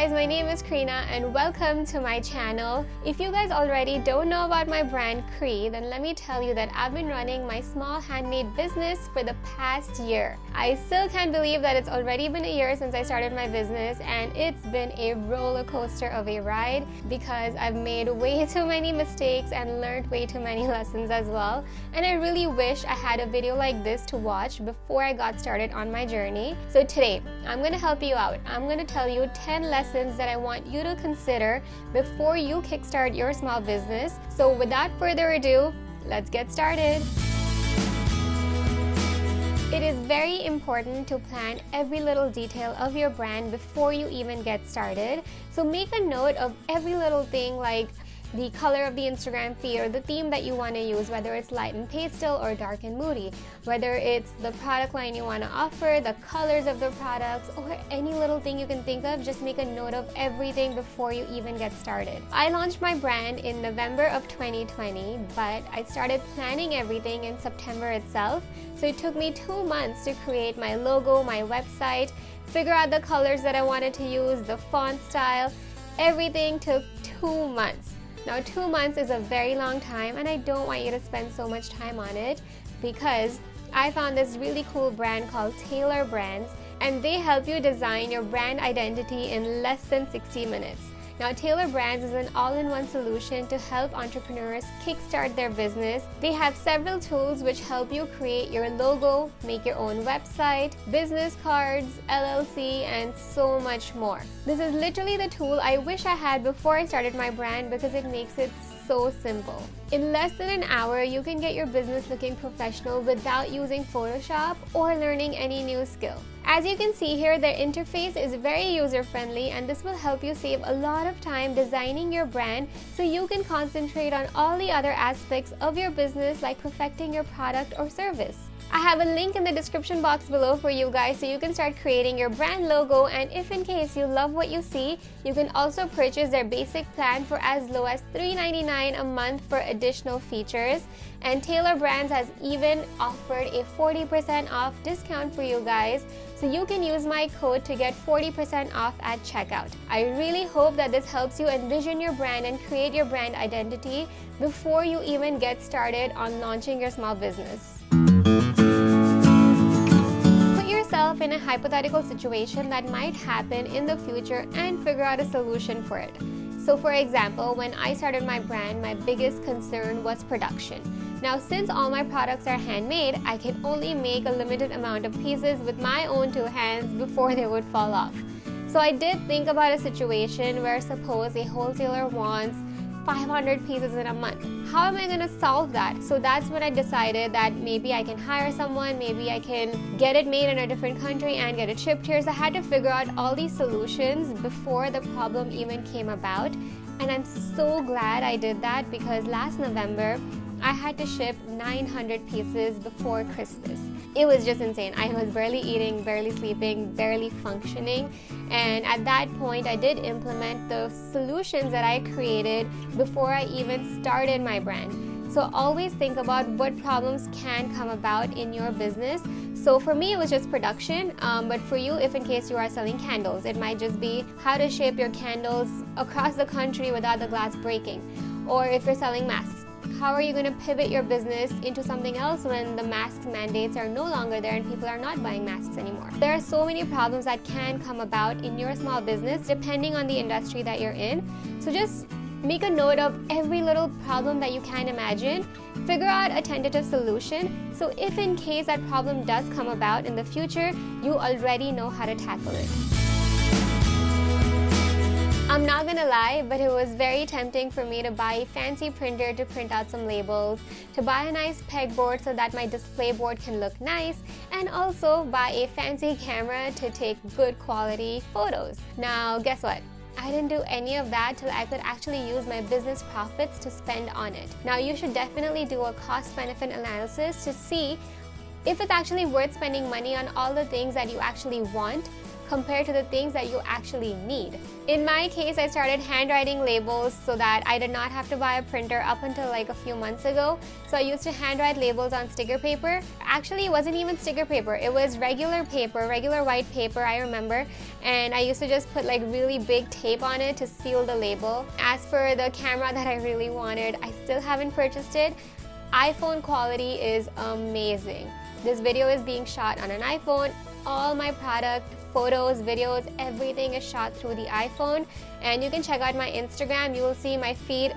guys, my name is Kreena and welcome to my channel. If you guys already don't know about my brand Kree, then let me tell you that I've been running my small handmade business for the past year. I still can't believe that it's already been a year since I started my business, and it's been a roller coaster of a ride because I've made way too many mistakes and learned way too many lessons as well. And I really wish I had a video like this to watch before I got started on my journey. So today, I'm going to help you out. I'm going to tell you 10 lessons that I want you to consider before you kickstart your small business. So without further ado, let's get started. It is very important to plan every little detail of your brand before you even get started. So make a note of every little thing, like the color of the Instagram feed or the theme that you want to use, whether it's light and pastel or dark and moody, whether it's the product line you want to offer, the colors of the products, or any little thing you can think of. Just make a note of everything before you even get started. I launched my brand in November of 2020, but I started planning everything in September itself. So it took me 2 months to create my logo, my website, figure out the colors that I wanted to use, the font style. Everything took 2 months. Now 2 months is a very long time, and I don't want you to spend so much time on it because I found this really cool brand called Taylor Brands, and they help you design your brand identity in less than 60 minutes. Now, Taylor Brands is an all-in-one solution to help entrepreneurs kickstart their business. They have several tools which help you create your logo, make your own website, business cards, LLC, and so much more. This is literally the tool I wish I had before I started my brand because it makes it so simple. In less than an hour, you can get your business looking professional without using Photoshop or learning any new skill. As you can see here, their interface is very user-friendly, and this will help you save a lot of time designing your brand so you can concentrate on all the other aspects of your business, like perfecting your product or service. I have a link in the description box below for you guys so you can start creating your brand logo, and if in case you love what you see, you can also purchase their basic plan for as low as $3.99 a month for additional features. And Taylor Brands has even offered a 40% off discount for you guys, so you can use my code to get 40% off at checkout. I really hope that this helps you envision your brand and create your brand identity before you even get started on launching your small business. Put yourself in a hypothetical situation that might happen in the future and figure out a solution for it. So for example, when I started my brand, my biggest concern was production. Now, since all my products are handmade, I can only make a limited amount of pieces with my own 2 hands before they would fall off. So I did think about a situation where suppose a wholesaler wants 500 pieces in a month. How am I going to solve that? So that's when I decided that maybe I can hire someone, maybe I can get it made in a different country and get it shipped here. So I had to figure out all these solutions before the problem even came about. And I'm so glad I did that because last November, I had to ship 900 pieces before Christmas. It was just insane. I was barely eating, barely sleeping, barely functioning. And at that point, I did implement the solutions that I created before I even started my brand. So always think about what problems can come about in your business. So for me, it was just production. But for you, if in case you are selling candles, it might just be how to ship your candles across the country without the glass breaking. Or if you're selling masks, how are you going to pivot your business into something else when the mask mandates are no longer there and people are not buying masks anymore? There are so many problems that can come about in your small business depending on the industry that you're in. So just make a note of every little problem that you can imagine. Figure out a tentative solution, so if in case that problem does come about in the future, you already know how to tackle it. I'm not gonna lie, but it was very tempting for me to buy a fancy printer to print out some labels, to buy a nice pegboard so that my display board can look nice, and also buy a fancy camera to take good quality photos. Now, guess what? I didn't do any of that till I could actually use my business profits to spend on it. Now, you should definitely do a cost-benefit analysis to see if it's actually worth spending money on all the things that you actually want compared to the things that you actually need. In my case, I started handwriting labels so that I did not have to buy a printer up until like a few months ago. So I used to handwrite labels on sticker paper. Actually, it wasn't even sticker paper. It was regular paper, regular white paper, I remember. And I used to just put like really big tape on it to seal the label. As for the camera that I really wanted, I still haven't purchased it. iPhone quality is amazing. This video is being shot on an iPhone. All my product, photos, videos, everything is shot through the iPhone. And you can check out my Instagram. You will see my feed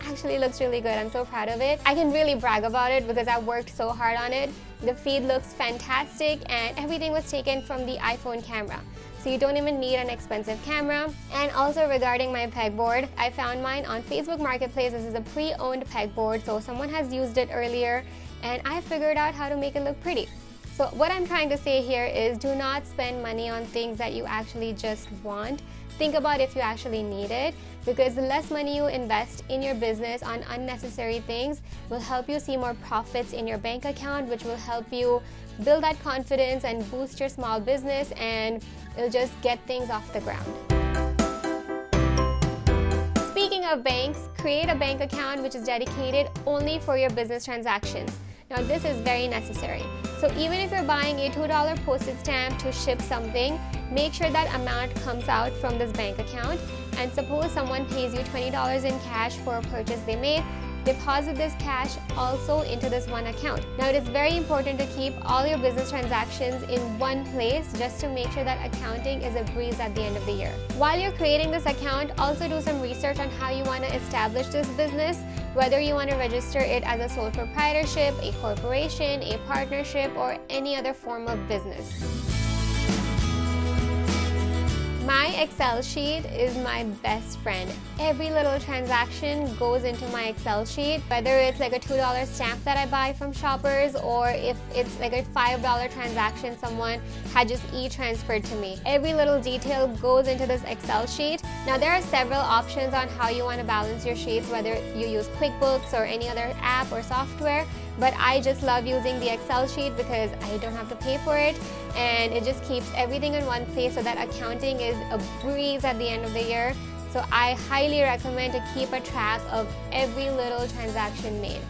actually looks really good. I'm so proud of it. I can really brag about it because I worked so hard on it. The feed looks fantastic and everything was taken from the iPhone camera. So you don't even need an expensive camera. And also regarding my pegboard, I found mine on Facebook Marketplace. This is a pre-owned pegboard, so someone has used it earlier and I figured out how to make it look pretty. So what I'm trying to say here is do not spend money on things that you actually just want. Think about if you actually need it, because the less money you invest in your business on unnecessary things will help you see more profits in your bank account, which will help you build that confidence and boost your small business, and it'll just get things off the ground. Speaking of banks, create a bank account which is dedicated only for your business transactions. Now this is very necessary. So even if you're buying a $2 postage stamp to ship something, make sure that amount comes out from this bank account. And suppose someone pays you $20 in cash for a purchase they made, deposit this cash also into this one account. Now it is very important to keep all your business transactions in one place just to make sure that accounting is a breeze at the end of the year. While you're creating this account, also do some research on how you want to establish this business, whether you want to register it as a sole proprietorship, a corporation, a partnership, or any other form of business. My Excel sheet is my best friend. Every little transaction goes into my Excel sheet, whether it's like a $2 stamp that I buy from Shoppers or if it's like a $5 transaction someone had just e-transferred to me. Every little detail goes into this Excel sheet. Now there are several options on how you want to balance your sheets, whether you use QuickBooks or any other app or software, but I just love using the Excel sheet because I don't have to pay for it and it just keeps everything in one place so that accounting is a breeze at the end of the year. So I highly recommend to keep a track of every little transaction made.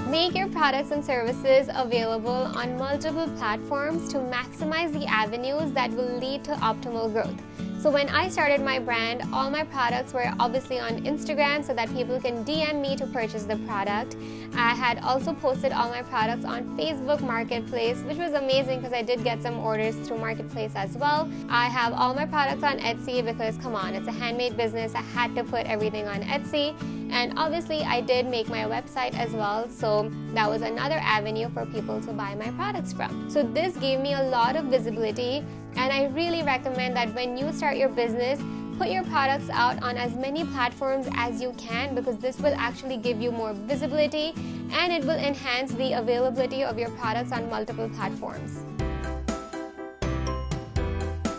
Make your products and services available on multiple platforms to maximize the avenues that will lead to optimal growth. So when I started my brand, all my products were obviously on Instagram so that people can DM me to purchase the product. I had also posted all my products on Facebook Marketplace, which was amazing because I did get some orders through Marketplace as well. I have all my products on Etsy because, come on, it's a handmade business. I had to put everything on Etsy. And obviously, I did make my website as well, so that was another avenue for people to buy my products from. So this gave me a lot of visibility, and I really recommend that when you start your business, put your products out on as many platforms as you can, because this will actually give you more visibility and it will enhance the availability of your products on multiple platforms.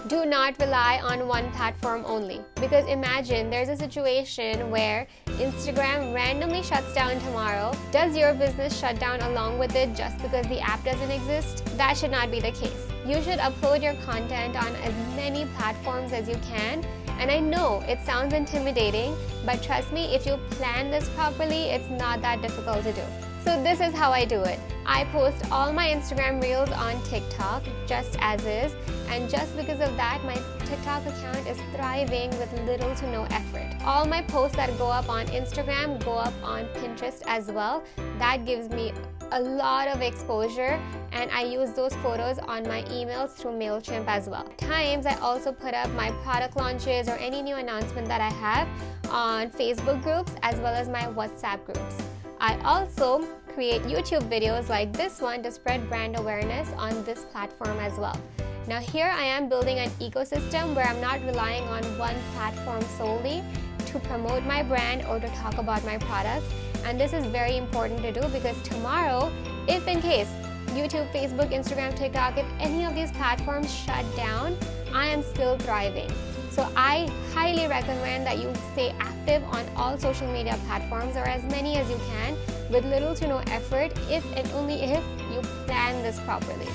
Do not rely on one platform only, because imagine there's a situation where Instagram randomly shuts down tomorrow. Does your business shut down along with it just because the app doesn't exist? That should not be the case. You should upload your content on as many platforms as you can. And I know it sounds intimidating, but trust me, if you plan this properly, it's not that difficult to do. So this is how I do it. I post all my Instagram reels on TikTok just as is, and just because of that, my TikTok account is thriving with little to no effort. All my posts that go up on Instagram go up on Pinterest as well. That gives me a lot of exposure, and I use those photos on my emails through MailChimp as well. At times, I also put up my product launches or any new announcement that I have on Facebook groups as well as my WhatsApp groups. I also create YouTube videos like this one to spread brand awareness on this platform as well. Now here I am building an ecosystem where I'm not relying on one platform solely to promote my brand or to talk about my products. And this is very important to do, because tomorrow, if in case YouTube, Facebook, Instagram, TikTok, if any of these platforms shut down, I am still thriving. So I highly recommend that you stay active on all social media platforms, or as many as you can, with little to no effort, if and only if you plan this properly.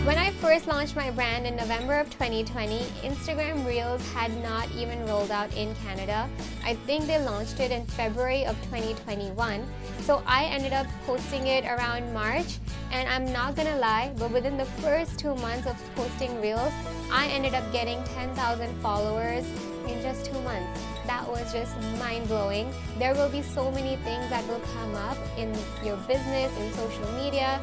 When I first launched my brand in November of 2020, Instagram Reels had not even rolled out in Canada. I think they launched it in February of 2021. So I ended up posting it around March, and I'm not gonna lie, but within the first 2 months of posting Reels, I ended up getting 10,000 followers in just 2 months. That was just mind-blowing. There will be so many things that will come up in your business, in social media,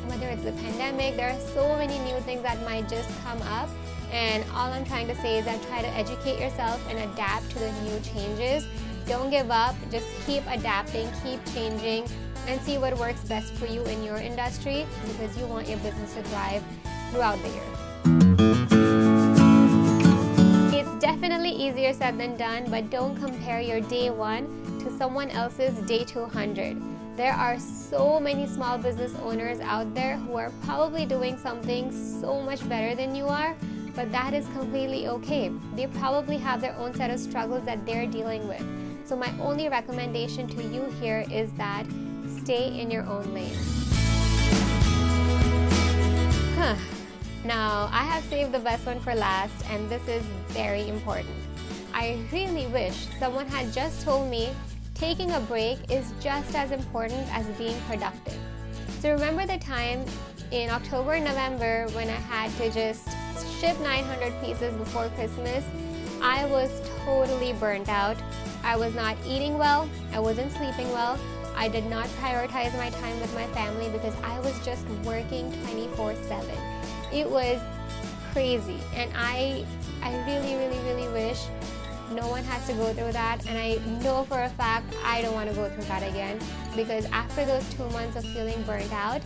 whether it's the pandemic. There are so many new things that might just come up, and all I'm trying to say is that try to educate yourself and adapt to the new changes. Don't give up, just keep adapting, keep changing, and see what works best for you in your industry, because you want your business to thrive throughout the year. It's definitely easier said than done, but don't compare your day 1 to someone else's day 200. There are so many small business owners out there who are probably doing something so much better than you are, but that is completely okay. They probably have their own set of struggles that they're dealing with. So my only recommendation to you here is that stay in your own lane. Now, I have saved the best one for last, and this is very important. I really wish someone had just told me taking a break is just as important as being productive. So remember the time in October and November when I had to just ship 900 pieces before Christmas? I was totally burnt out. I was not eating well, I wasn't sleeping well, I did not prioritize my time with my family because I was just working 24/7. It was crazy, and I really wish no one has to go through that, and I know for a fact I don't want to go through that again, because after those 2 months of feeling burnt out,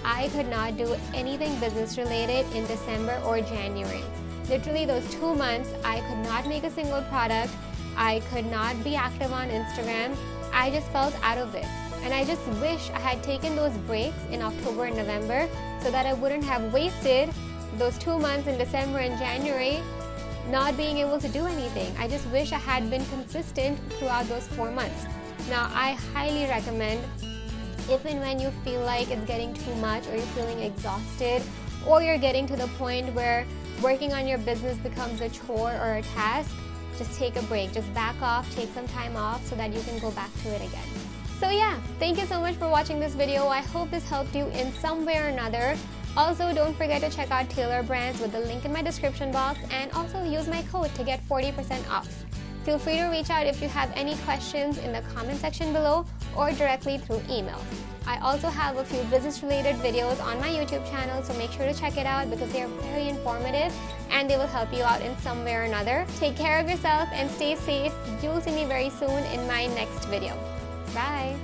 I could not do anything business related in December or January. Literally those 2 months, I could not make a single product, I could not be active on Instagram. I just felt out of it. And I just wish I had taken those breaks in October and November so that I wouldn't have wasted those 2 months in December and January not being able to do anything. I just wish I had been consistent throughout those 4 months. Now, I highly recommend, if and when you feel like it's getting too much, or you're feeling exhausted, or you're getting to the point where working on your business becomes a chore or a task, just take a break, just back off, take some time off so that you can go back to it again. So yeah, thank you so much for watching this video. I hope this helped you in some way or another. Also, don't forget to check out Taylor Brands with the link in my description box, and also use my code to get 40% off. Feel free to reach out if you have any questions in the comment section below, or directly through email. I also have a few business-related videos on my YouTube channel, so make sure to check it out because they are very informative and they will help you out in some way or another. Take care of yourself and stay safe. You'll see me very soon in my next video. Bye!